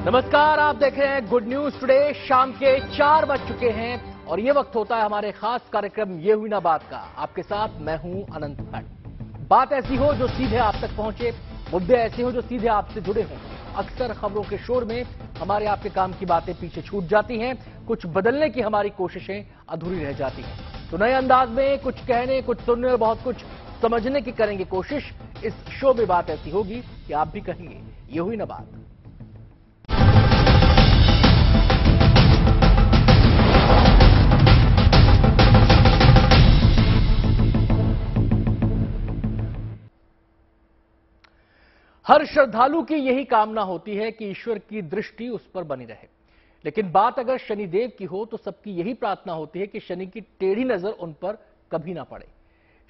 नमस्कार, आप देख रहे हैं गुड न्यूज टुडे। शाम के 4 बज चुके हैं और ये वक्त होता है हमारे खास कार्यक्रम ये हुई ना बात का। आपके साथ मैं हूं अनंत भट्ट। बात ऐसी हो जो सीधे आप तक पहुंचे, मुद्दे ऐसे हो जो सीधे आपसे जुड़े हों। अक्सर खबरों के शोर में हमारे आपके काम की बातें पीछे छूट जाती हैं, कुछ बदलने की हमारी कोशिशें अधूरी रह जाती हैं। तो नए अंदाज में कुछ कहने, कुछ सुनने और बहुत कुछ समझने की करेंगे कोशिश। इस शो में बात ऐसी होगी कि आप भी कहेंगे ये हुई ना बात। हर श्रद्धालु की यही कामना होती है कि ईश्वर की दृष्टि उस पर बनी रहे। लेकिन बात अगर शनिदेव की हो तो सबकी यही प्रार्थना होती है कि शनि की टेढ़ी नजर उन पर कभी ना पड़े।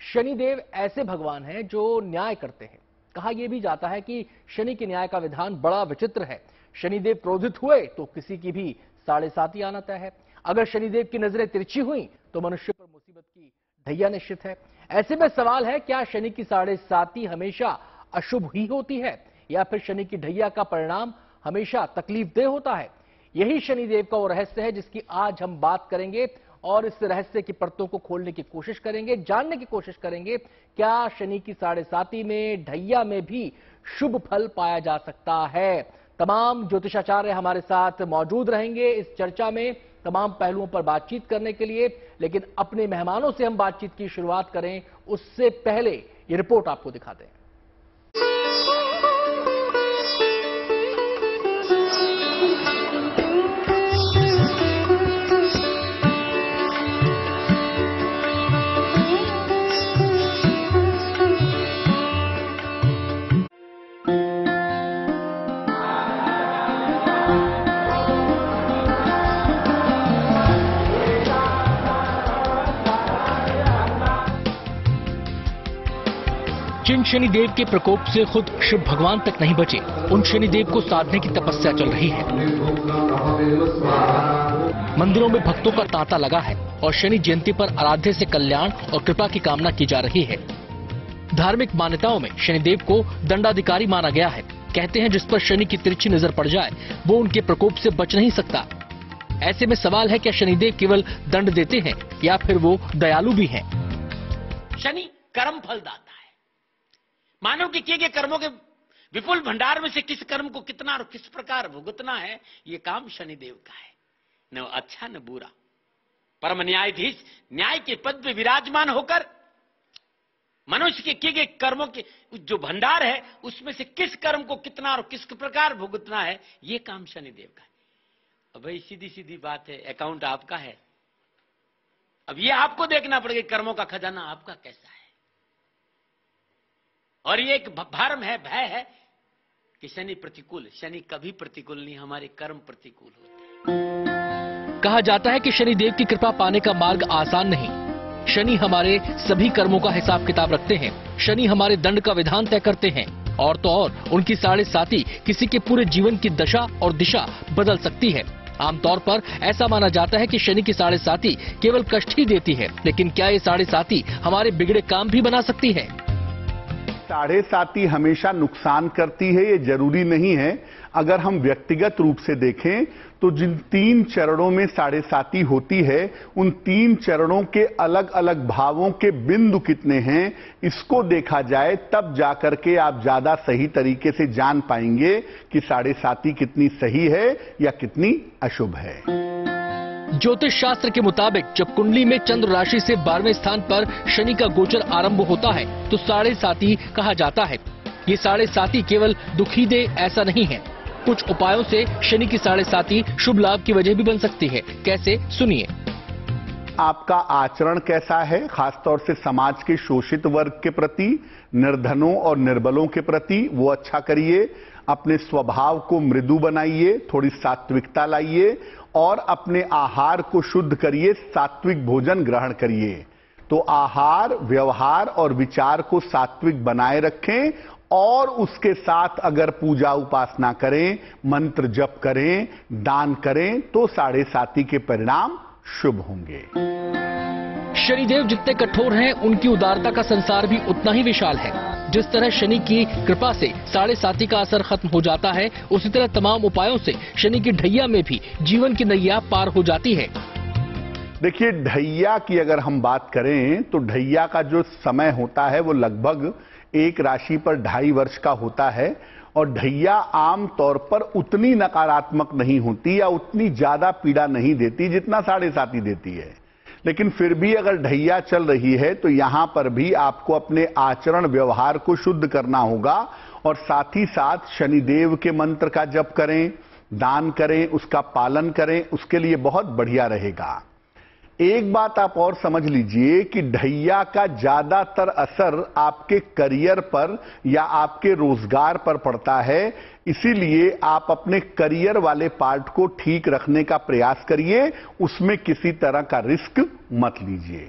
शनिदेव ऐसे भगवान हैं जो न्याय करते हैं। कहा यह भी जाता है कि शनि के न्याय का विधान बड़ा विचित्र है। शनिदेव क्रोधित हुए तो किसी की भी 7.5 आना तय है। अगर शनिदेव की नजरें तिरछी हुई तो मनुष्य पर मुसीबत की ढैया निश्चित है। ऐसे में सवाल है, क्या शनि की 7.5 हमेशा अशुभ ही होती है या फिर शनि की ढैया का परिणाम हमेशा तकलीफदेह होता है? यही शनिदेव का वो रहस्य है जिसकी आज हम बात करेंगे और इस रहस्य की परतों को खोलने की कोशिश करेंगे, जानने की कोशिश करेंगे क्या शनि की 7.5 में, ढैया में भी शुभ फल पाया जा सकता है। तमाम ज्योतिषाचार्य हमारे साथ मौजूद रहेंगे इस चर्चा में, तमाम पहलुओं पर बातचीत करने के लिए। लेकिन अपने मेहमानों से हम बातचीत की शुरुआत करें उससे पहले ये रिपोर्ट आपको दिखा दें। जिन शनिदेव के प्रकोप से खुद शिव भगवान तक नहीं बचे, उन शनिदेव को साधने की तपस्या चल रही है। मंदिरों में भक्तों का तांता लगा है और शनि जयंती पर आराध्य से कल्याण और कृपा की कामना की जा रही है। धार्मिक मान्यताओं में शनिदेव को दंडाधिकारी माना गया है। कहते हैं जिस पर शनि की तिरछी नजर पड़ जाए वो उनके प्रकोप से बच नहीं सकता। ऐसे में सवाल है, क्या शनिदेव केवल दंड देते हैं या फिर वो दयालु भी हैं? शनि कर्म फलदाता है। मानव के किए गए कर्मों के विपुल भंडार में से किस कर्म को कितना और किस प्रकार भुगतना है, ये काम शनिदेव का है। न अच्छा न बुरा। परम न्यायाधीश न्याय के पद पे विराजमान होकर मनुष्य के किए गए कर्मों के जो भंडार है उसमें से किस कर्म को कितना और किस प्रकार भुगतना है, ये काम शनिदेव का है। अब भाई सीधी सीधी बात है, अकाउंट आपका है। अब ये आपको देखना पड़ेगा कर्मों का खजाना आपका कैसा है। और ये एक भरम है, भय है कि शनि प्रतिकूल। शनि कभी प्रतिकूल नहीं, हमारे कर्म प्रतिकूल होते हैं। कहा जाता है कि शनिदेव की कृपा पाने का मार्ग आसान नहीं। शनि हमारे सभी कर्मों का हिसाब किताब रखते हैं। शनि हमारे दंड का विधान तय करते हैं और तो और उनकी 7.5 किसी के पूरे जीवन की दशा और दिशा बदल सकती है। आमतौर पर ऐसा माना जाता है कि शनि की 7.5 केवल कष्ट ही देती है, लेकिन क्या ये 7.5 हमारे बिगड़े काम भी बना सकती है? 7.5 हमेशा नुकसान करती है ये जरूरी नहीं है। अगर हम व्यक्तिगत रूप से देखें तो जिन 3 चरणों में 7.5 होती है, उन 3 चरणों के अलग अलग भावों के बिंदु कितने हैं, इसको देखा जाए तब जाकर के आप ज्यादा सही तरीके से जान पाएंगे कि 7.5 कितनी सही है या कितनी अशुभ है। ज्योतिष शास्त्र के मुताबिक जब कुंडली में चंद्र राशि से 12वें स्थान पर शनि का गोचर आरंभ होता है तो 7.5 कहा जाता है। ये 7.5 केवल दुखी दे ऐसा नहीं है। कुछ उपायों से शनि की 7.5 शुभ लाभ की वजह भी बन सकती है। कैसे, सुनिए। आपका आचरण कैसा है, खासतौर से समाज के शोषित वर्ग के प्रति, निर्धनों और निर्बलों के प्रति, वो अच्छा करिए। अपने स्वभाव को मृदु बनाइए, थोड़ी सात्विकता लाइए और अपने आहार को शुद्ध करिए, सात्विक भोजन ग्रहण करिए। तो आहार, व्यवहार और विचार को सात्विक बनाए रखें और उसके साथ अगर पूजा उपासना करें, मंत्र जप करें, दान करें तो 7.5 के परिणाम शुभ होंगे। शनिदेव जितने कठोर हैं, उनकी उदारता का संसार भी उतना ही विशाल है। जिस तरह शनि की कृपा से 7.5 का असर खत्म हो जाता है, उसी तरह तमाम उपायों से शनि की ढैया में भी जीवन की नैया पार हो जाती है। देखिए, ढैया की अगर हम बात करें तो ढैया का जो समय होता है वो लगभग एक राशि पर 2.5 वर्ष का होता है, और ढैया आम तौर पर उतनी नकारात्मक नहीं होती या उतनी ज्यादा पीड़ा नहीं देती जितना 7.5 देती है। लेकिन फिर भी अगर ढैया चल रही है तो यहां पर भी आपको अपने आचरण व्यवहार को शुद्ध करना होगा, और साथ ही साथ शनिदेव के मंत्र का जप करें, दान करें, उसका पालन करें, उसके लिए बहुत बढ़िया रहेगा। एक बात आप और समझ लीजिए कि ढैया का ज्यादातर असर आपके करियर पर या आपके रोजगार पर पड़ता है, इसीलिए आप अपने करियर वाले पार्ट को ठीक रखने का प्रयास करिए, उसमें किसी तरह का रिस्क मत लीजिए।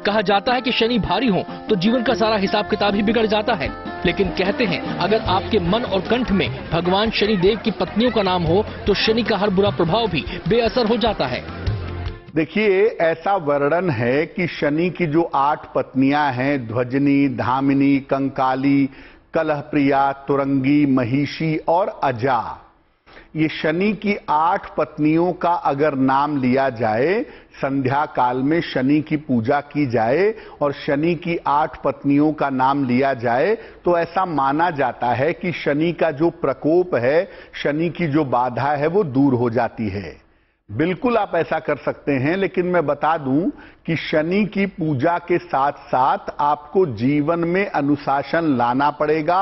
कहा जाता है कि शनि भारी हो तो जीवन का सारा हिसाब किताब ही बिगड़ जाता है, लेकिन कहते हैं अगर आपके मन और कंठ में भगवान शनिदेव की पत्नियों का नाम हो तो शनि का हर बुरा प्रभाव भी बेअसर हो जाता है। देखिए, ऐसा वर्णन है कि शनि की जो 8 पत्नियां हैं, ध्वजनी, धामिनी, कंकाली, कलहप्रिया, तुरंगी, महिषी और अजा, ये शनि की 8 पत्नियों का अगर नाम लिया जाए, संध्या काल में शनि की पूजा की जाए और शनि की 8 पत्नियों का नाम लिया जाए, तो ऐसा माना जाता है कि शनि का जो प्रकोप है, शनि की जो बाधा है, वो दूर हो जाती है। बिल्कुल आप ऐसा कर सकते हैं, लेकिन मैं बता दूं कि शनि की पूजा के साथ साथ आपको जीवन में अनुशासन लाना पड़ेगा।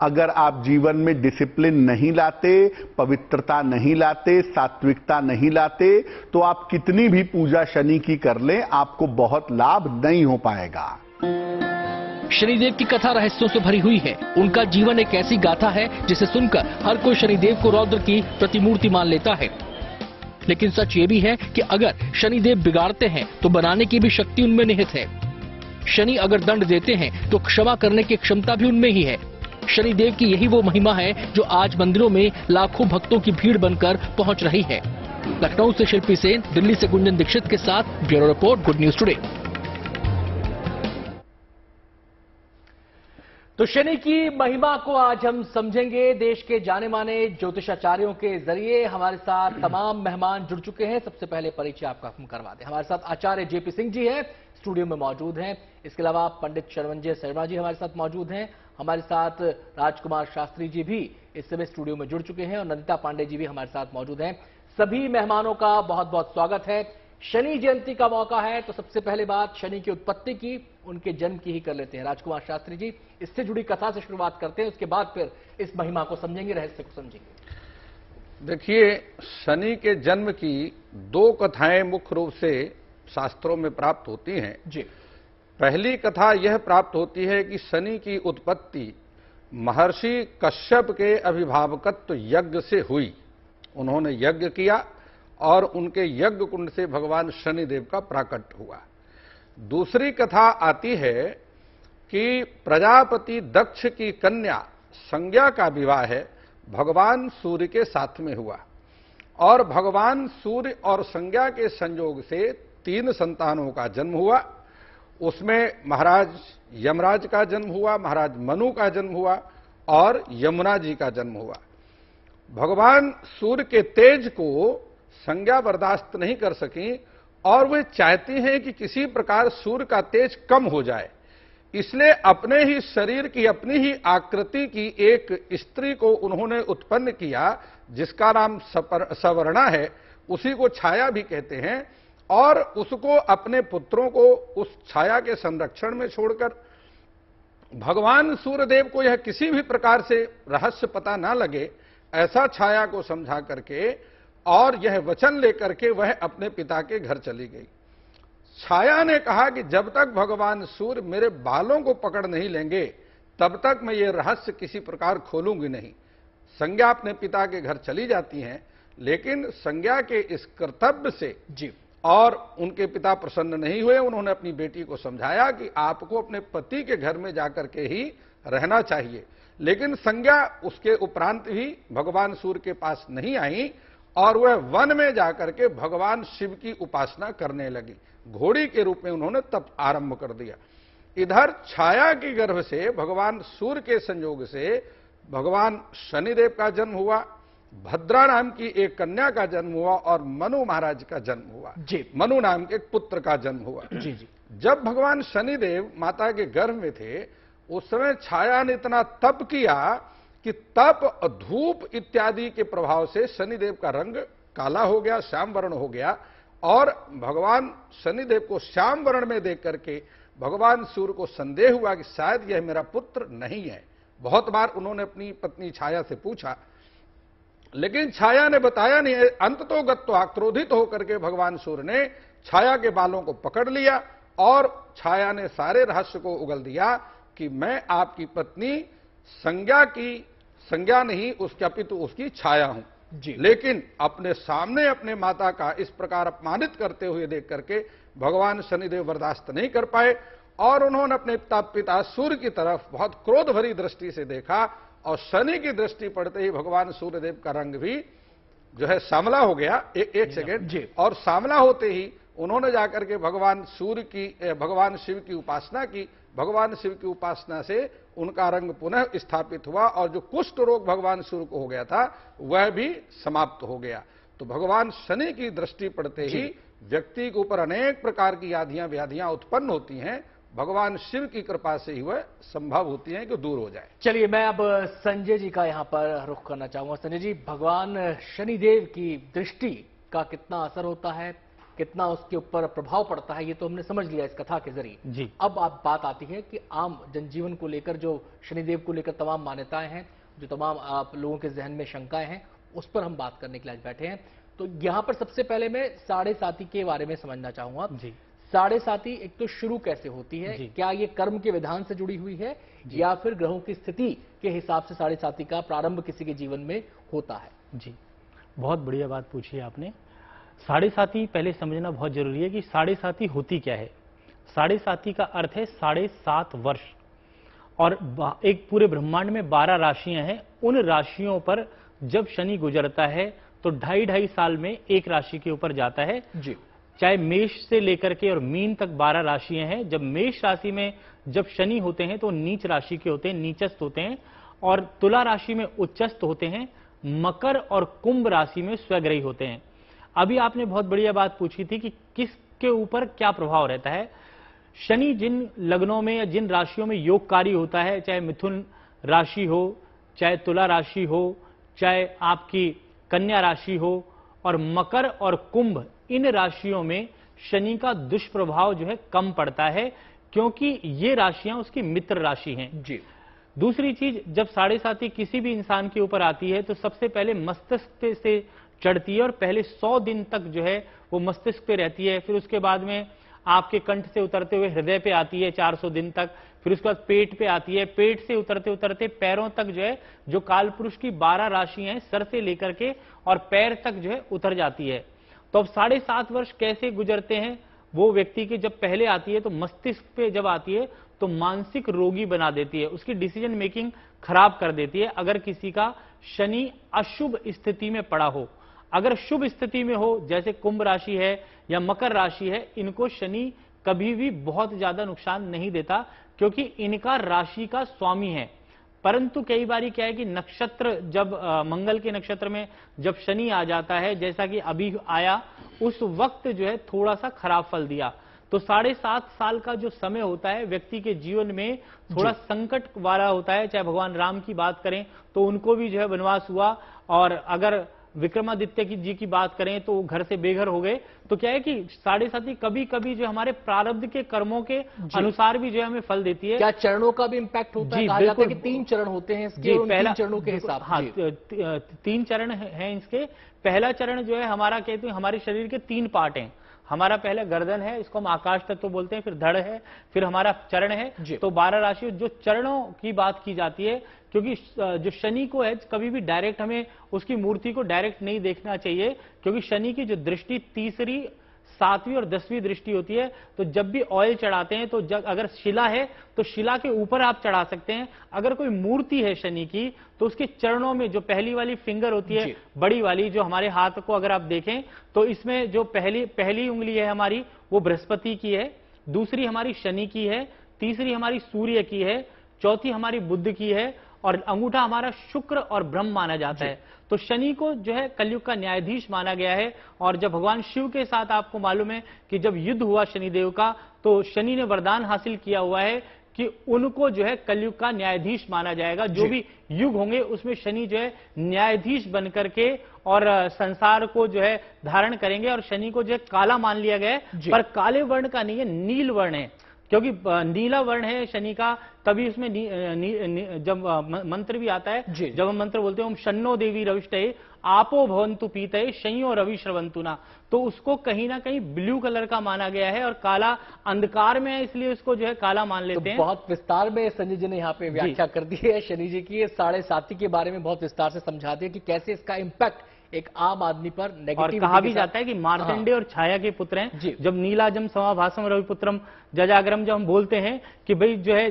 अगर आप जीवन में डिसिप्लिन नहीं लाते, पवित्रता नहीं लाते, सात्विकता नहीं लाते, तो आप कितनी भी पूजा शनि की कर लें, आपको बहुत लाभ नहीं हो पाएगा। शनिदेव की कथा रहस्यों से भरी हुई है। उनका जीवन एक ऐसी गाथा है जिसे सुनकर हर कोई शनिदेव को रौद्र की प्रतिमूर्ति मान लेता है। लेकिन सच ये भी है कि अगर शनिदेव बिगाड़ते हैं तो बनाने की भी शक्ति उनमें निहित है। शनि अगर दंड देते हैं तो क्षमा करने की क्षमता भी उनमें ही है। शनिदेव की यही वो महिमा है जो आज मंदिरों में लाखों भक्तों की भीड़ बनकर पहुंच रही है। लखनऊ से शिल्पी सेन, दिल्ली से गुंजन दीक्षित के साथ bureau report, good news today. तो शनि की महिमा को आज हम समझेंगे देश के जाने माने ज्योतिषाचार्यों के जरिए। हमारे साथ तमाम मेहमान जुड़ चुके हैं। सबसे पहले परिचय आपका हम करवा दें। हमारे साथ आचार्य जेपी सिंह जी हैं, स्टूडियो में मौजूद हैं। इसके अलावा पंडित शर्वंजय शर्मा जी हमारे साथ मौजूद हैं। हमारे साथ राजकुमार शास्त्री जी भी इस समय स्टूडियो में जुड़ चुके हैं और नंदिता पांडे जी भी हमारे साथ मौजूद हैं। सभी मेहमानों का बहुत बहुत स्वागत है। शनि जयंती का मौका है, तो सबसे पहले बात शनि की उत्पत्ति की, उनके जन्म की ही कर लेते हैं। राजकुमार शास्त्री जी, इससे जुड़ी कथा से शुरुआत करते हैं, उसके बाद फिर इस महिमा को समझेंगे, रहस्य को समझेंगे। देखिए, शनि के जन्म की 2 कथाएं मुख्य रूप से शास्त्रों में प्राप्त होती हैं जी। पहली कथा यह प्राप्त होती है कि शनि की उत्पत्ति महर्षि कश्यप के अभिभावकत्व यज्ञ से हुई। उन्होंने यज्ञ किया और उनके यज्ञ कुंड से भगवान शनिदेव का प्राकट हुआ। दूसरी कथा आती है कि प्रजापति दक्ष की कन्या संज्ञा का विवाह है भगवान सूर्य के साथ में हुआ, और भगवान सूर्य और संज्ञा के संयोग से 3 संतानों का जन्म हुआ। उसमें महाराज यमराज का जन्म हुआ, महाराज मनु का जन्म हुआ और यमुना जी का जन्म हुआ। भगवान सूर्य के तेज को संज्ञा बर्दाश्त नहीं कर सकी और वे चाहती हैं कि किसी प्रकार सूर्य का तेज कम हो जाए, इसलिए अपने ही शरीर की, अपनी ही आकृति की एक स्त्री को उन्होंने उत्पन्न किया जिसका नाम सवर्णा है, उसी को छाया भी कहते हैं, और उसको अपने पुत्रों को उस छाया के संरक्षण में छोड़कर भगवान सूर्यदेव को यह किसी भी प्रकार से रहस्य पता ना लगे, ऐसा छाया को समझा करके और यह वचन लेकर के वह अपने पिता के घर चली गई। छाया ने कहा कि जब तक भगवान सूर्य मेरे बालों को पकड़ नहीं लेंगे तब तक मैं ये रहस्य किसी प्रकार खोलूंगी नहीं। संज्ञा अपने पिता के घर चली जाती हैं, लेकिन संज्ञा के इस कर्तव्य से जी और उनके पिता प्रसन्न नहीं हुए। उन्होंने अपनी बेटी को समझाया कि आपको अपने पति के घर में जाकर के ही रहना चाहिए, लेकिन संज्ञा उसके उपरांत भी भगवान सूर्य के पास नहीं आई और वह वन में जाकर के भगवान शिव की उपासना करने लगी। घोड़ी के रूप में उन्होंने तप आरंभ कर दिया। इधर छाया की गर्भ से भगवान सूर्य के संयोग से भगवान शनिदेव का जन्म हुआ, भद्रा नाम की एक कन्या का जन्म हुआ और मनु महाराज का जन्म हुआ। जी। मनु नाम के एक पुत्र का जन्म हुआ। जी जी। जब भगवान शनिदेव माता के गर्भ में थे उस समय छाया ने इतना तप किया कि तप, धूप इत्यादि के प्रभाव से शनिदेव का रंग काला हो गया, श्याम वर्ण हो गया और भगवान शनिदेव को श्याम वर्ण में देख करके भगवान सूर्य को संदेह हुआ कि शायद यह मेरा पुत्र नहीं है। बहुत बार उन्होंने अपनी पत्नी छाया से पूछा, लेकिन छाया ने बताया नहीं। अंततो गत्वा क्रोधित होकर के भगवान सूर्य ने छाया के बालों को पकड़ लिया और छाया ने सारे रहस्य को उगल दिया कि मैं आपकी पत्नी संज्ञा नहीं उसके अपितु उसकी छाया हूं। जी। लेकिन अपने सामने अपने माता का इस प्रकार अपमानित करते हुए देख करके भगवान शनिदेव बर्दाश्त नहीं कर पाए और उन्होंने अपने पिता सूर्य की तरफ बहुत क्रोध भरी दृष्टि से देखा और शनि की दृष्टि पड़ते ही भगवान सूर्यदेव का रंग भी जो है सांवला हो गया। एक सेकेंड। और सांवला होते ही उन्होंने जाकर के भगवान शिव की उपासना की। भगवान शिव की उपासना से उनका रंग पुनः स्थापित हुआ और जो कुष्ठ रोग भगवान सूर्य को हो गया था वह भी समाप्त हो गया। तो भगवान शनि की दृष्टि पड़ते ही व्यक्ति के ऊपर अनेक प्रकार की व्याधियां उत्पन्न होती हैं। भगवान शिव की कृपा से ही वह संभव होती है कि दूर हो जाए। चलिए, मैं अब संजय जी का यहां पर रुख करना चाहूंगा। संजय जी, भगवान शनिदेव की दृष्टि का कितना असर होता है, कितना उसके ऊपर प्रभाव पड़ता है, ये तो हमने समझ लिया इस कथा के जरिए जी। अब आप बात आती है कि आम जनजीवन को लेकर जो शनिदेव को लेकर तमाम मान्यताएं हैं, जो तमाम आप लोगों के जहन में शंकाएं हैं, उस पर हम बात करने के लिए आज बैठे हैं। तो यहां पर सबसे पहले मैं साढ़े साती के बारे में समझना चाहूंगा जी। साढ़े साती एक तो शुरू कैसे होती है, क्या ये कर्म के विधान से जुड़ी हुई है या फिर ग्रहों की स्थिति के हिसाब से साढ़े साती का प्रारंभ किसी के जीवन में होता है? जी, बहुत बढ़िया बात पूछी है आपने। साढ़े साती पहले समझना बहुत जरूरी है कि साढ़े साती होती क्या है। साढ़े साती का अर्थ है 7.5 वर्ष और एक पूरे ब्रह्मांड में 12 राशियां हैं। उन राशियों पर जब शनि गुजरता है तो 2.5 साल में एक राशि के ऊपर जाता है जी। चाहे मेष से लेकर के और मीन तक 12 राशियां हैं। जब मेष राशि में जब शनि होते हैं तो नीच राशि के होते हैं, नीचस्थ होते हैं, और तुला राशि में उच्चस्थ होते हैं, मकर और कुंभ राशि में स्वग्रही होते हैं। अभी आपने बहुत बढ़िया बात पूछी थी कि किसके ऊपर क्या प्रभाव रहता है। शनि जिन लग्नों में या जिन राशियों में योगकारी होता है, चाहे मिथुन राशि हो, चाहे तुला राशि हो, चाहे आपकी कन्या राशि हो, और मकर और कुंभ, इन राशियों में शनि का दुष्प्रभाव जो है कम पड़ता है, क्योंकि ये राशियां उसकी मित्र राशि हैं जी। दूसरी चीज, जब साढ़े साती किसी भी इंसान के ऊपर आती है तो सबसे पहले मस्तिष्क से चढ़ती है और पहले 100 दिन तक जो है वो मस्तिष्क पे रहती है। फिर उसके बाद में आपके कंठ से उतरते हुए हृदय पे आती है 400 दिन तक। फिर उसके बाद पेट पे आती है, पेट से उतरते उतरते पैरों तक जो है, जो कालपुरुष की 12 राशियां हैं, सर से लेकर के और पैर तक जो है उतर जाती है। तो अब 7.5 वर्ष कैसे गुजरते हैं वो व्यक्ति की, जब पहले आती है तो मस्तिष्क पे जब आती है तो मानसिक रोगी बना देती है, उसकी डिसीजन मेकिंग खराब कर देती है। अगर किसी का शनि अशुभ स्थिति में पड़ा हो, अगर शुभ स्थिति में हो, जैसे कुंभ राशि है या मकर राशि है, इनको शनि कभी भी बहुत ज्यादा नुकसान नहीं देता, क्योंकि इनका राशि का स्वामी है। परंतु कई बारी क्या है कि नक्षत्र जब मंगल के नक्षत्र में जब शनि आ जाता है, जैसा कि अभी आया, उस वक्त जो है थोड़ा सा खराब फल दिया। तो 7.5 साल का जो समय होता है व्यक्ति के जीवन में थोड़ा संकट वाला होता है। चाहे भगवान राम की बात करें तो उनको भी जो है वनवास हुआ, और अगर विक्रमादित्य जी की बात करें तो वो घर से बेघर हो गए। तो क्या है कि साढ़े साती कभी कभी जो हमारे प्रारब्ध के कर्मों के अनुसार भी जो है हमें फल देती है। क्या चरणों का भी इंपैक्ट होता है? कहा जाता है कि 3 चरण होते हैं इसके, पहला चरणों के हिसाब से। हाँ, 3 चरण हैं इसके। पहला चरण जो है हमारा, कहते हैं हमारे शरीर के 3 पार्ट हैं। हमारा पहला गर्दन है, इसको हम आकाश तत्व बोलते हैं, फिर धड़ है, फिर हमारा चरण है। तो 12 राशि जो चरणों की बात की जाती है, क्योंकि जो शनि को है कभी भी डायरेक्ट हमें उसकी मूर्ति को डायरेक्ट नहीं देखना चाहिए, क्योंकि शनि की जो दृष्टि 3री, 7वीं और 10वीं दृष्टि होती है। तो जब भी ऑयल चढ़ाते हैं तो अगर शिला है तो शिला के ऊपर आप चढ़ा सकते हैं। अगर कोई मूर्ति है शनि की तो उसके चरणों में जो पहली वाली फिंगर होती है, बड़ी वाली, जो हमारे हाथ को अगर आप देखें तो इसमें जो पहली उंगली है हमारी, वो बृहस्पति की है, दूसरी हमारी शनि की है, तीसरी हमारी सूर्य की है, चौथी हमारी बुध की है, और अंगूठा हमारा शुक्र और ब्रह्म माना जाता है। तो शनि को जो है कलयुग का न्यायाधीश माना गया है। और जब भगवान शिव के साथ आपको मालूम है कि जब युद्ध हुआ शनिदेव का, तो शनि ने वरदान हासिल किया हुआ है कि उनको जो है कलयुग का न्यायाधीश माना जाएगा। जो भी युग होंगे उसमें शनि जो है न्यायाधीश बनकर के और संसार को जो है धारण करेंगे। और शनि को जो है काला मान लिया गया है, पर काले वर्ण का नहीं है, नील वर्ण है, क्योंकि नीला वर्ण है शनि का। तभी उसमें जब मंत्र भी आता है, जब हम मंत्र बोलते हैं ओम शन्नो देवी रविष्टये आपो भवन्तु पीतये शंयो रवि श्रवन्तु ना, तो उसको कहीं ना कहीं ब्लू कलर का माना गया है। और काला अंधकार में है, इसलिए उसको जो है काला मान लेते हैं। बहुत विस्तार में संजय जी ने यहाँ पे व्याख्या कर दी है शनि जी की। 7.5 के बारे में बहुत विस्तार से समझा दिया कि कैसे इसका इम्पैक्ट एक आम आदमी पर नेगेटिव। और कहा भी जाता है कि मार्तंडे और छाया के पुत्र हैं। जब नीलाजम समाभासम रविपुत्रम जजागरम जब हम बोलते हैं कि भाई जो है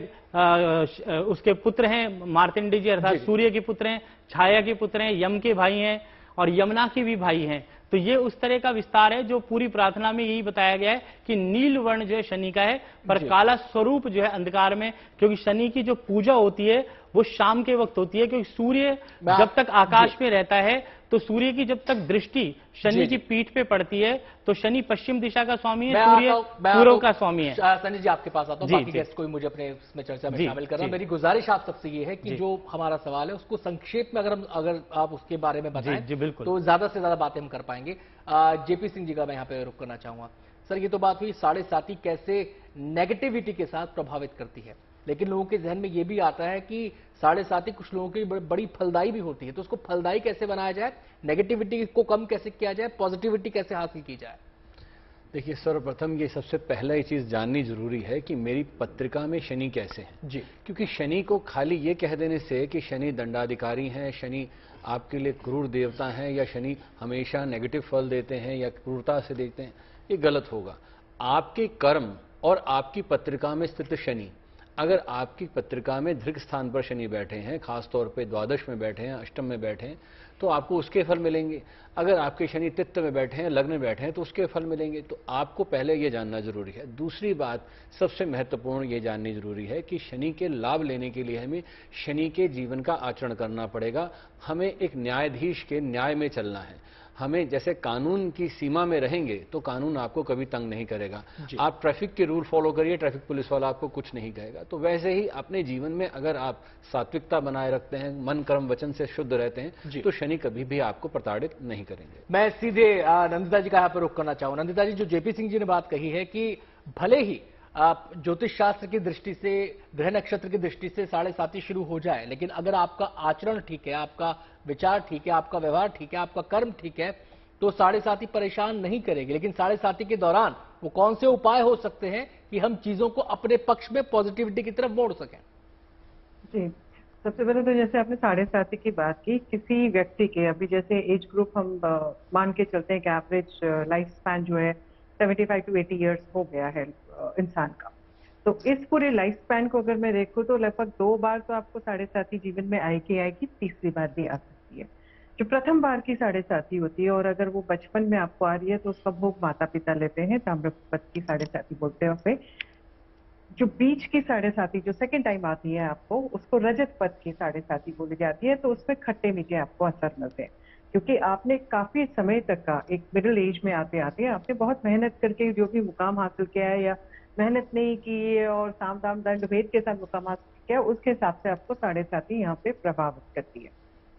उसके पुत्र हैं मार्तंडे जी, अर्थात सूर्य के पुत्र हैं, छाया के पुत्र हैं, यम के भाई हैं और यमुना के भी भाई हैं। तो ये उस तरह का विस्तार है जो पूरी प्रार्थना में यही बताया गया है कि नील वर्ण जो है शनि का है, पर काला स्वरूप जो है अंधकार में। क्योंकि शनि की जो पूजा होती है वो शाम के वक्त होती है, क्योंकि सूर्य जब तक आकाश में रहता है तो सूर्य की जब तक दृष्टि शनि की पीठ पे पड़ती है तो शनि पश्चिम दिशा का स्वामी है, सूर्य पूर्व का स्वामी है। संजय जी आपके पास आता हूं, बाकी गेस्ट कोई मुझे अपने इसमें चर्चा में शामिल करना। मेरी गुजारिश आप सबसे ये है कि जो हमारा सवाल है उसको संक्षेप में अगर आप उसके बारे में बताएं जी बिल्कुल, तो ज्यादा से ज्यादा बातें हम कर पाएंगे। जेपी सिंह जी का मैं यहाँ पे रुक करना चाहूंगा। सर, ये तो बात हुई 7.5 कैसे नेगेटिविटी के साथ प्रभावित करती है, लेकिन लोगों के जहन में ये भी आता है कि 7.5 कुछ लोगों की बड़ी फलदायी भी होती है। तो उसको फलदायी कैसे बनाया जाए, नेगेटिविटी को कम कैसे किया जाए, पॉजिटिविटी कैसे हासिल की जाए? देखिए, सर्वप्रथम ये सबसे पहला ये चीज जाननी जरूरी है कि मेरी पत्रिका में शनि कैसे है जी। क्योंकि शनि को खाली ये कह देने से कि शनि दंडाधिकारी हैं, शनि आपके लिए क्रूर देवता हैं, या शनि हमेशा नेगेटिव फल देते हैं या क्रूरता से देखते हैं, ये गलत होगा। आपके कर्म और आपकी पत्रिका में स्थित शनि, अगर आपकी पत्रिका में दीर्घ स्थान पर शनि बैठे हैं, खासतौर पे द्वादश में बैठे हैं, अष्टम में बैठे हैं, तो आपको उसके फल मिलेंगे। अगर आपके शनि तित्त में बैठे हैं, लग्न में बैठे हैं, तो उसके फल मिलेंगे। तो आपको पहले ये जानना जरूरी है। दूसरी बात सबसे महत्वपूर्ण ये जाननी जरूरी है कि शनि के लाभ लेने के लिए हमें शनि के जीवन का आचरण करना पड़ेगा। हमें एक न्यायाधीश के न्याय में चलना है। हमें जैसे कानून की सीमा में रहेंगे तो कानून आपको कभी तंग नहीं करेगा। आप ट्रैफिक के रूल फॉलो करिए, ट्रैफिक पुलिस वाला आपको कुछ नहीं कहेगा। तो वैसे ही अपने जीवन में अगर आप सात्विकता बनाए रखते हैं, मन कर्म वचन से शुद्ध रहते हैं, तो शनि कभी भी आपको प्रताड़ित नहीं करेंगे। मैं सीधे नंदिता जी का यहाँ पर रुक करना चाहूँ। नंदिता जी, जो जेपी सिंह जी ने बात कही है कि भले ही आप ज्योतिष शास्त्र की दृष्टि से, ग्रह नक्षत्र की दृष्टि से 7.5 शुरू हो जाए, लेकिन अगर आपका आचरण ठीक है, आपका विचार ठीक है, आपका व्यवहार ठीक है, आपका कर्म ठीक है, तो 7.5 परेशान नहीं करेगी। लेकिन 7.5 के दौरान वो कौन से उपाय हो सकते हैं कि हम चीजों को अपने पक्ष में पॉजिटिविटी की तरफ मोड़ सकें? जी, सबसे पहले तो जैसे आपने 7.5 की बात की, किसी व्यक्ति के अभी जैसे एज ग्रुप हम मान के चलते हैं कि एवरेज लाइफ स्पैन जो है 75 to 80 ईयर्स हो गया है इंसान का। तो इस पूरे लाइफ स्पैन को अगर मैं देखूं तो लगभग 2 बार तो आपको 7.5 जीवन में आएगी, तीसरी बार भी आ सकती है। जो प्रथम बार की 7.5 होती है और अगर वो बचपन में आपको आ रही है तो उसका भोग माता पिता लेते हैं, ताम्रपत्र की 7.5 बोलते हैं उसे। जो बीच की 7.5 जो सेकंड टाइम आती है आपको, उसको रजत पथ की 7.5 बोली जाती है। तो उसमें खट्टे मीठे आपको असर मिलते हैं, क्योंकि आपने काफी समय तक का एक मिडिल एज में आते आते आपने बहुत मेहनत करके जो भी मुकाम हासिल किया है या मेहनत नहीं की है और साम दाम दंड भेद के साथ मुकाम हासिल किया, उसके हिसाब से आपको 7.5 यहाँ पे प्रभावित करती है।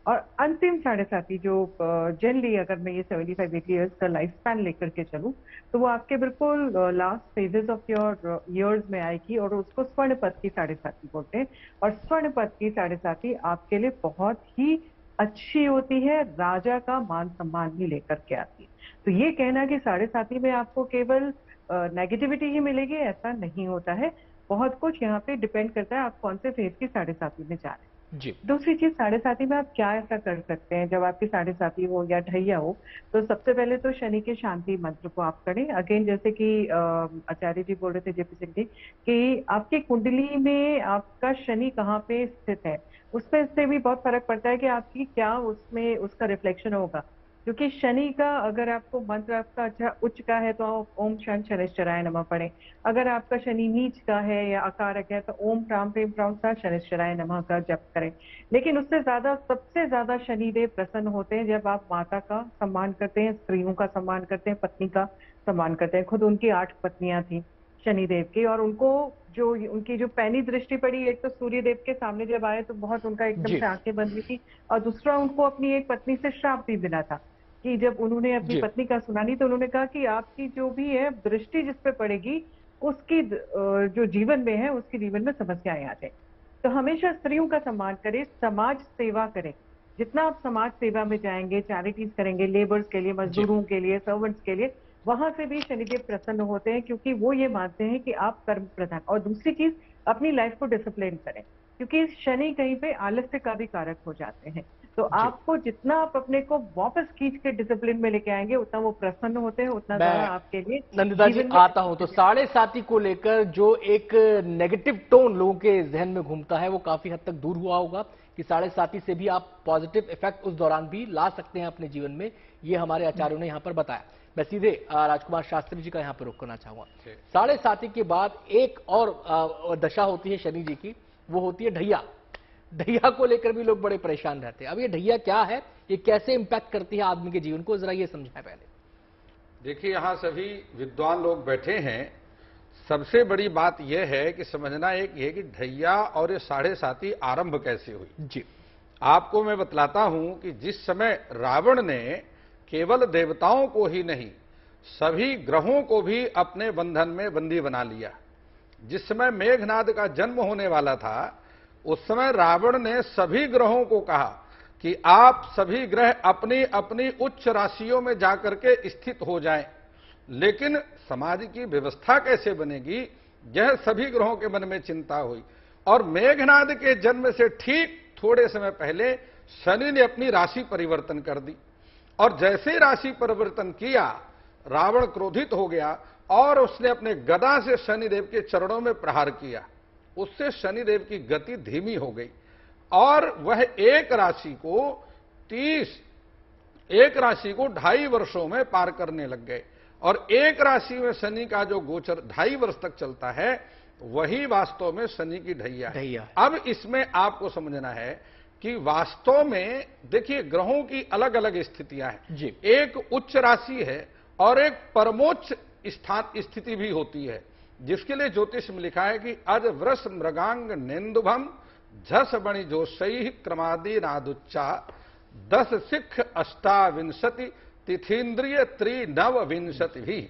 और अंतिम 7.5 जो जनरली अगर मैं ये 75-80 ईयर्स का लाइफ स्पैन लेकर के चलूं तो वो आपके बिल्कुल last phases of your ears में आएगी और उसको स्वर्ण पथ की 7.5 बोलते हैं। और स्वर्ण पथ की 7.5 आपके लिए बहुत ही अच्छी होती है, राजा का मान सम्मान भी लेकर के आती है। तो ये कहना कि 7.5 में आपको केवल नेगेटिविटी ही मिलेगी, ऐसा नहीं होता है। बहुत कुछ यहाँ पे डिपेंड करता है आप कौन से फेज की 7.5 में जा रहे हैं। जी। दूसरी चीज 7.5 में आप क्या ऐसा कर सकते हैं जब आपकी 7.5 हो या ढैया हो, तो सबसे पहले तो शनि के शांति मंत्र को आप करें। अगेन जैसे कि आचार्य जी बोल रहे थे, जेपी सिंह जी, कि आपकी कुंडली में आपका शनि कहाँ पे स्थित है, उससे भी बहुत फर्क पड़ता है कि आपकी क्या उसमें उसका रिफ्लेक्शन होगा। क्योंकि शनि का अगर आपको मंत्र आपका अच्छा उच्च का है तो आप ओम शन शनिश्चराय नमः पढ़ें। अगर आपका शनि नीच का है या अकारक है तो ओम प्राम प्रेम प्रावता शनिश्चराय नमः का जप करें। लेकिन उससे ज्यादा सबसे ज्यादा शनिदेव प्रसन्न होते हैं जब आप माता का सम्मान करते हैं, स्त्रियों का सम्मान करते हैं, पत्नी का सम्मान करते हैं। खुद उनकी 8 पत्नियां थी शनिदेव की, और उनको जो उनकी जो पैनी दृष्टि पड़ी, एक तो सूर्यदेव के सामने जब आए तो बहुत उनका एकदम जी। से आंखें बंद हुई थी, और दूसरा उनको अपनी एक पत्नी से श्राप भी मिला था कि जब उन्होंने अपनी जी। पत्नी का सुना नहीं तो उन्होंने कहा कि आपकी जो भी है दृष्टि जिस पे पड़ेगी उसकी जो जीवन में है उसके जीवन में समस्याएं आ जाए। तो हमेशा स्त्रियों का सम्मान करें, समाज सेवा करें। जितना आप समाज सेवा में जाएंगे, चैरिटीज करेंगे, लेबर्स के लिए, मजदूरों के लिए, सर्वेंट्स के लिए, वहां से भी शनिदेव प्रसन्न होते हैं, क्योंकि वो ये मानते हैं कि आप कर्म प्रधान। और दूसरी चीज, अपनी लाइफ को डिसिप्लिन करें, क्योंकि शनि कहीं पे आलस्य का भी कारक हो जाते हैं। तो आपको जितना आप अपने को वापस खींच के डिसिप्लिन में लेके आएंगे उतना वो प्रसन्न होते हैं, उतना ज्यादा आपके लिए नंदिता जी जीवन में आता हूं तो 7.5 को लेकर जो एक नेगेटिव टोन लोगों के जहन में घूमता है वो काफी हद तक दूर हुआ होगा कि 7.5 से भी आप पॉजिटिव इफेक्ट उस दौरान भी ला सकते हैं अपने जीवन में, ये हमारे आचार्यों ने यहाँ पर बताया। मैं सीधे राजकुमार शास्त्री जी का यहाँ पर रुख करना चाहूंगा। 7.5 के बाद एक और दशा होती है शनि जी की, वो होती है ढैया। ढैया को लेकर भी लोग बड़े परेशान रहते हैं। अब ये ढैया क्या है, ये कैसे इंपैक्ट करती है आदमी के जीवन को, जरा ये समझाएं पहले। देखिए, यहां सभी विद्वान लोग बैठे हैं। सबसे बड़ी बात यह है कि समझना एक ये कि ढैया और ये 7.5 आरंभ कैसे हुई। जी, आपको मैं बतलाता हूं कि जिस समय रावण ने केवल देवताओं को ही नहीं सभी ग्रहों को भी अपने बंधन में बंदी बना लिया, जिस समय मेघनाद का जन्म होने वाला था उस समय रावण ने सभी ग्रहों को कहा कि आप सभी ग्रह अपनी अपनी उच्च राशियों में जाकर के स्थित हो जाएं। लेकिन समाज की व्यवस्था कैसे बनेगी, यह सभी ग्रहों के मन में चिंता हुई। और मेघनाद के जन्म से ठीक थोड़े समय पहले शनि ने अपनी राशि परिवर्तन कर दी, और जैसे राशि परिवर्तन किया रावण क्रोधित हो गया और उसने अपने गदा से शनिदेव के चरणों में प्रहार किया। उससे शनिदेव की गति धीमी हो गई और वह एक राशि को 2.5 वर्षों में पार करने लग गए। और एक राशि में शनि का जो गोचर 2.5 वर्ष तक चलता है वही वास्तव में शनि की ढैया है। अब इसमें आपको समझना है कि वास्तव में देखिए ग्रहों की अलग अलग स्थितियां हैं जी। एक उच्च राशि है और एक परमोच्च स्थान स्थिति भी होती है, जिसके लिए ज्योतिष में लिखा है कि अज वृष मृगांग नेन्दुभम झस बणि जोशई क्रमादि नादुच्चा 10 सिख 28 तिथीन्द्रिय 3 भी।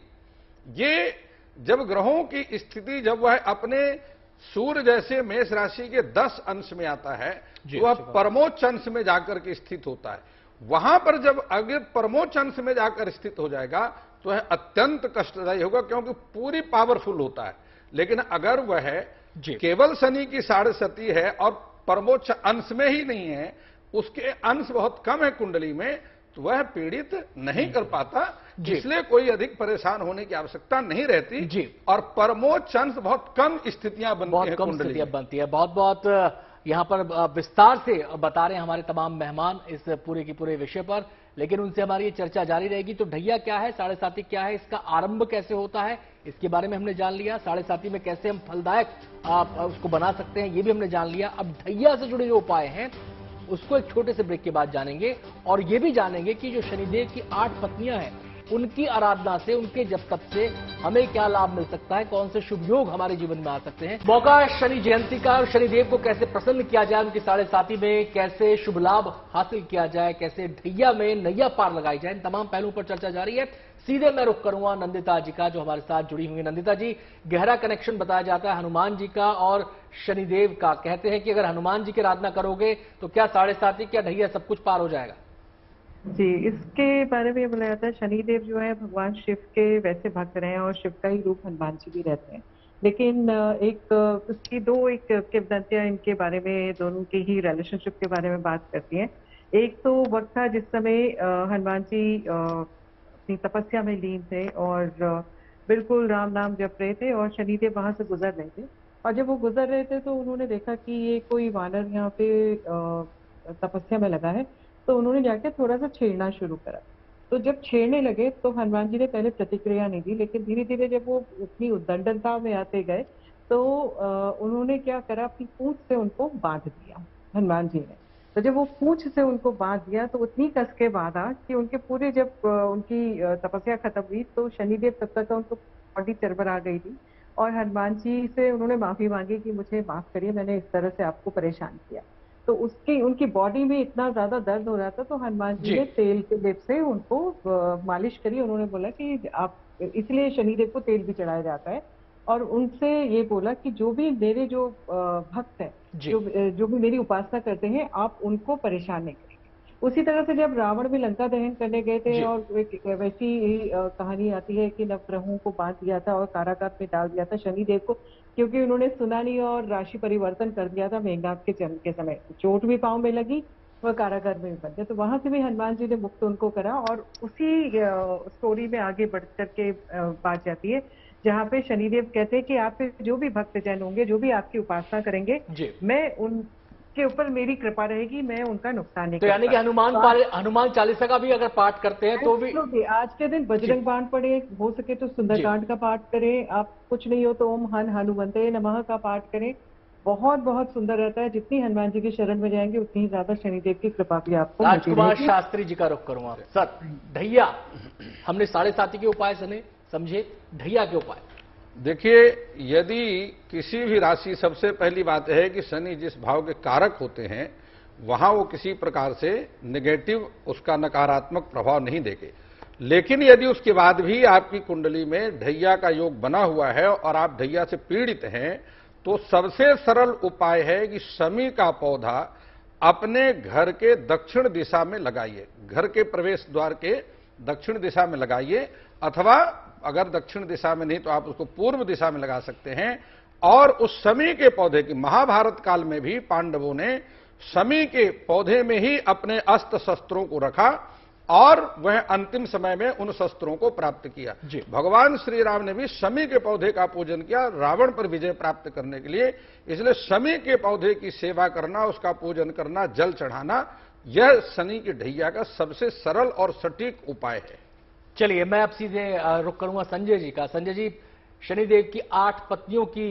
ये जब ग्रहों की स्थिति जब वह अपने सूर्य जैसे मेष राशि के 10 अंश में आता है तो वह परमोच्च अंश में जाकर के स्थित होता है। वहां पर जब अगर परमोच्च अंश में जाकर स्थित हो जाएगा तो वह अत्यंत कष्टदायी होगा, क्योंकि पूरी पावरफुल होता है। लेकिन अगर वह केवल शनि की 7.5 है और परमोच्च अंश में ही नहीं है, उसके अंश बहुत कम है कुंडली में, तो वह पीड़ित नहीं कर पाता, इसलिए कोई अधिक परेशान होने की आवश्यकता नहीं रहती जी। और परमोच्च अंश बहुत कम स्थितियां बनती हैं, कुंडली में बनती है। बहुत बहुत यहाँ पर विस्तार से बता रहे हैं हमारे तमाम मेहमान इस पूरे की पूरे विषय पर, लेकिन उनसे हमारी ये चर्चा जारी रहेगी। तो ढैया क्या है, 7.5 क्या है, इसका आरंभ कैसे होता है, इसके बारे में हमने जान लिया। 7.5 में कैसे हम फलदायक उसको बना सकते हैं, ये भी हमने जान लिया। अब ढैया से जुड़े जो उपाय हैं उसको एक छोटे से ब्रेक के बाद जानेंगे, और ये भी जानेंगे कि जो शनिदेव की 8 पत्नियां हैं उनकी आराधना से, उनके जप तप से हमें क्या लाभ मिल सकता है, कौन से शुभ योग हमारे जीवन में आ सकते हैं। मौका शनि जयंती का, और शनिदेव को कैसे प्रसन्न किया जाए, उनकी 7.5 में कैसे शुभ लाभ हासिल किया जाए, कैसे ढैया में नैया पार लगाई जाए, इन तमाम पहलुओं पर चर्चा जारी है। सीधे मैं रुख करूंगा नंदिता जी का, जो हमारे साथ जुड़ी हुई है। नंदिता जी, गहरा कनेक्शन बताया जाता है हनुमान जी का और शनिदेव का। कहते हैं कि अगर हनुमान जी की आराधना करोगे तो क्या 7.5 क्या ढैया सब कुछ पार हो जाएगा? जी, इसके बारे में बोला जाता है शनिदेव जो है भगवान शिव के वैसे भक्त रहे हैं और शिव का ही रूप हनुमान जी भी रहते हैं। लेकिन एक उसकी दो एक किंवदंतियां इनके बारे में, दोनों की ही रिलेशनशिप के बारे में बात करती हैं। एक तो वक्त था जिस समय हनुमान जी अपनी तपस्या में लीन थे और बिल्कुल राम नाम जप रहे थे, और शनिदेव वहां से गुजर रहे थे। और जब वो गुजर रहे थे तो उन्होंने देखा कि ये कोई वानर यहाँ पे तपस्या में लगा है, तो उन्होंने जाके थोड़ा सा छेड़ना शुरू करा। तो जब छेड़ने लगे तो हनुमान जी ने पहले प्रतिक्रिया नहीं दी, लेकिन धीरे धीरे जब वो इतनी उद्दंडता में आते गए तो उन्होंने क्या करा, अपनी पूंछ से उनको बांध दिया हनुमान जी ने। तो जब वो पूंछ से उनको बांध दिया तो उतनी कस के बांधा कि उनके पूरे, जब उनकी तपस्या खत्म हुई तो शनिदेव तब तक उनको बॉडी चरबरा गई थी, और हनुमान जी से उन्होंने माफी मांगी कि मुझे माफ करिए, मैंने इस तरह से आपको परेशान किया। तो उसकी उनकी बॉडी में इतना ज्यादा दर्द हो रहा था, तो हनुमान जी ने तेल के लेप से उनको मालिश करी। उन्होंने बोला कि आप, इसलिए शनिदेव को तेल भी चढ़ाया जाता है, और उनसे ये बोला कि जो भी मेरे जो भक्त हैं, जो भी मेरी उपासना करते हैं, आप उनको परेशान नहीं करेंगे। उसी तरह से जब रावण भी लंका दहन करने गए थे, और वैसी कहानी आती है कि नवग्रहों को बांध दिया था और कारागार में डाल दिया था शनिदेव को, क्योंकि उन्होंने सुना नहीं और राशि परिवर्तन कर दिया था मेघनाथ के जन्म के समय। चोट भी पांव में लगी, वह कारागार में भी बन गया। तो वहां से भी हनुमान जी ने मुक्त उनको करा, और उसी स्टोरी में आगे बढ़ करके बात जाती है जहाँ पे शनिदेव कहते हैं कि आपके जो भी भक्तजन होंगे, जो भी आपकी उपासना करेंगे, मैं उनके ऊपर मेरी कृपा रहेगी, मैं उनका नुकसान नहीं तो यानी कि हनुमान चालीसा का भी अगर पाठ करते हैं तो भी आज के दिन बजरंग बाण पढ़े, हो सके तो सुंदरकांड का पाठ करें, आप कुछ नहीं हो तो ओम हनुमंते नमः का पाठ करें, बहुत बहुत सुंदर रहता है। जितनी हनुमान जी की शरण में जाएंगे उतनी ही ज्यादा शनिदेव की कृपा भी आपको। राजकुमार शास्त्री जी का रुख करूंगा सर। ढैया, हमने 7.5 के उपाय सुने, समझे, ढैया के उपाय देखिए, यदि किसी भी राशि, सबसे पहली बात है कि शनि जिस भाव के कारक होते हैं वहां वो किसी प्रकार से नेगेटिव, उसका नकारात्मक प्रभाव नहीं देंगे। लेकिन यदि उसके बाद भी आपकी कुंडली में ढैया का योग बना हुआ है और आप ढैया से पीड़ित हैं, तो सबसे सरल उपाय है कि शमी का पौधा अपने घर के दक्षिण दिशा में लगाइए, घर के प्रवेश द्वार के दक्षिण दिशा में लगाइए, अथवा अगर दक्षिण दिशा में नहीं तो आप उसको पूर्व दिशा में लगा सकते हैं। और उस शमी के पौधे की, महाभारत काल में भी पांडवों ने शमी के पौधे में ही अपने अस्त्र शस्त्रों को रखा और वह अंतिम समय में उन शस्त्रों को प्राप्त किया। भगवान श्री राम ने भी शमी के पौधे का पूजन किया रावण पर विजय प्राप्त करने के लिए। इसलिए शमी के पौधे की सेवा करना, उसका पूजन करना, जल चढ़ाना, यह शनि की ढैया का सबसे सरल और सटीक उपाय है। चलिए, मैं अब सीधे रुक करूंगा संजय जी का। संजय जी, शनिदेव की 8 पत्नियों की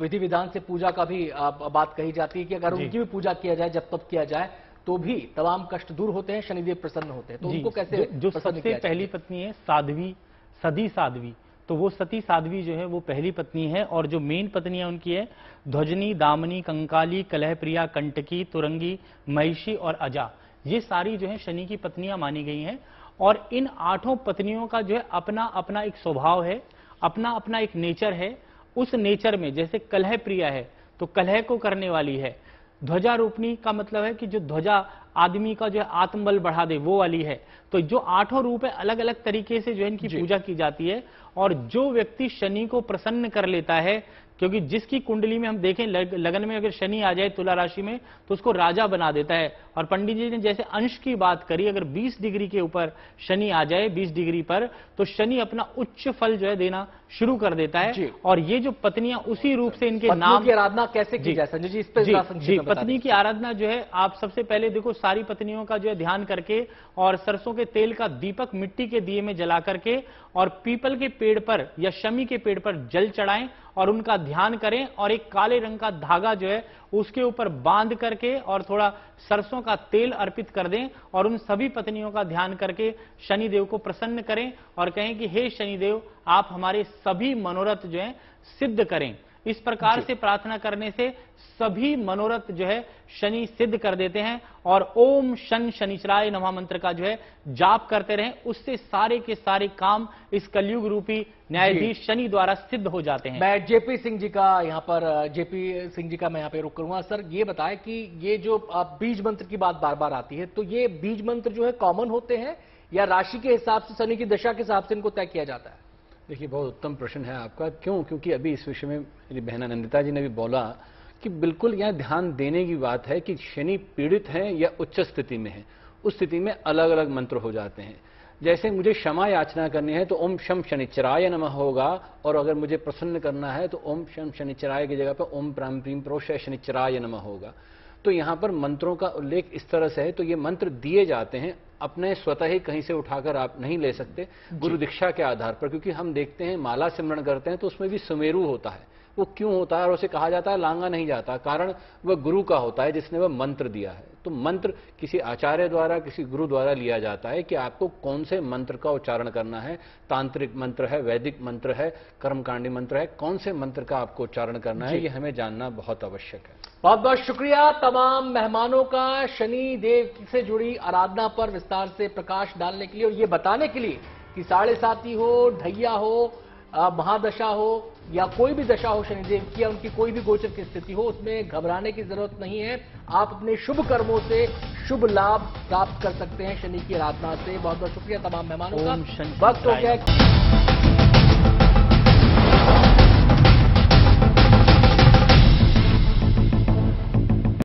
विधि विधान से पूजा का भी बात कही जाती है कि अगर उनकी भी पूजा किया जाए, जब तक किया जाए, तो भी तमाम कष्ट दूर होते हैं, शनिदेव प्रसन्न होते हैं। तो उनको कैसे, जो सबसे पहली पत्नी है साध्वी, सती साध्वी, तो वो सती साध्वी जो है वो पहली पत्नी है। और जो मेन पत्नी है उनकी है ध्वजनी, दामनी, कंकाली, कलहप्रिया, कंटकी, तुरंगी, महिषी और अजा। ये सारी जो है शनि की पत्नियां मानी गई हैं। और इन 8 पत्नियों का जो है अपना अपना एक स्वभाव है, अपना अपना एक नेचर है। उस नेचर में जैसे कलह प्रिया है तो कलह को करने वाली है, ध्वजारोपणी का मतलब है कि जो ध्वजा आदमी का जो है आत्मबल बढ़ा दे, वो वाली है। तो जो 8 रूप है, अलग अलग तरीके से जो है इनकी पूजा की जाती है। और जो व्यक्ति शनि को प्रसन्न कर लेता है, क्योंकि जिसकी कुंडली में हम देखें लगन में अगर शनि आ जाए तुला राशि में तो उसको राजा बना देता है। और पंडित जी ने जैसे अंश की बात करी, अगर 20 डिग्री के ऊपर शनि आ जाए, 20 डिग्री पर, तो शनि अपना उच्च फल जो है देना शुरू कर देता है। और ये जो पत्नियां उसी रूप से इनके नाम की आराधना कैसे की जाए संजय जी, इस पे जी, पत्नी की आराधना जो है आप सबसे पहले देखो, सारी पत्नियों का जो है ध्यान करके और सरसों के तेल का दीपक मिट्टी के दिए में जला करके और पीपल के पेड़ पर या शमी के पेड़ पर जल चढ़ाएं और उनका ध्यान करें। और एक काले रंग का धागा जो है उसके ऊपर बांध करके और थोड़ा सरसों का तेल अर्पित कर दें और उन सभी पत्नियों का ध्यान करके शनिदेव को प्रसन्न करें और कहें कि हे शनिदेव, आप हमारे सभी मनोरथ जो है सिद्ध करें। इस प्रकार से प्रार्थना करने से सभी मनोरथ जो है शनि सिद्ध कर देते हैं। और ओम शन शनिचराय नमः मंत्र का जो है जाप करते रहें, उससे सारे के सारे काम इस कलयुग रूपी न्यायाधीश शनि द्वारा सिद्ध हो जाते हैं। मैं जेपी सिंह जी का यहाँ पर रुक करूंगा। सर, ये बताएं कि ये जो बीज मंत्र की बात बार बार आती है, तो ये बीज मंत्र जो है कॉमन होते हैं या राशि के हिसाब से, शनि की दशा के हिसाब से इनको तय किया जाता है? देखिए, बहुत उत्तम प्रश्न है आपका। क्यों? क्योंकि अभी इस विषय में मेरी बहन नंदिता जी ने भी बोला कि बिल्कुल यहाँ ध्यान देने की बात है कि शनि पीड़ित है या उच्च स्थिति में है, उस स्थिति में अलग अलग मंत्र हो जाते हैं। जैसे मुझे क्षमा याचना करनी है तो ओम शम शनिचराय नमः होगा, और अगर मुझे प्रसन्न करना है तो ओम शम शनिचराय की जगह पर ओम प्राम प्रीम प्रोशय शनिचराय नमः होगा। तो यहाँ पर मंत्रों का उल्लेख इस तरह से है। तो ये मंत्र दिए जाते हैं अपने स्वतः ही कहीं से उठाकर आप नहीं ले सकते, गुरु दीक्षा के आधार पर। क्योंकि हम देखते हैं माला सिमरण करते हैं तो उसमें भी सुमेरु होता है। वो क्यों होता है और उसे कहा जाता है लांगा नहीं जाता, कारण वह गुरु का होता है जिसने वह मंत्र दिया है। तो मंत्र किसी आचार्य द्वारा, किसी गुरु द्वारा लिया जाता है कि आपको कौन से मंत्र का उच्चारण करना है। तांत्रिक मंत्र है, वैदिक मंत्र है, कर्मकांडी मंत्र है, कौन से मंत्र का आपको उच्चारण करना है, ये हमें जानना बहुत आवश्यक है। बहुत बहुत शुक्रिया तमाम मेहमानों का शनि देव से जुड़ी आराधना पर विस्तार से प्रकाश डालने के लिए और ये बताने के लिए कि 7.5 हो, ढैया हो, महादशा हो या कोई भी दशा हो शनिदेव की या उनकी कोई भी गोचर की स्थिति हो, उसमें घबराने की जरूरत नहीं है। आप अपने शुभ कर्मों से शुभ लाभ प्राप्त कर सकते हैं शनि की आराधना से। बहुत बहुत शुक्रिया तमाम मेहमानों का। वक्त हो गया।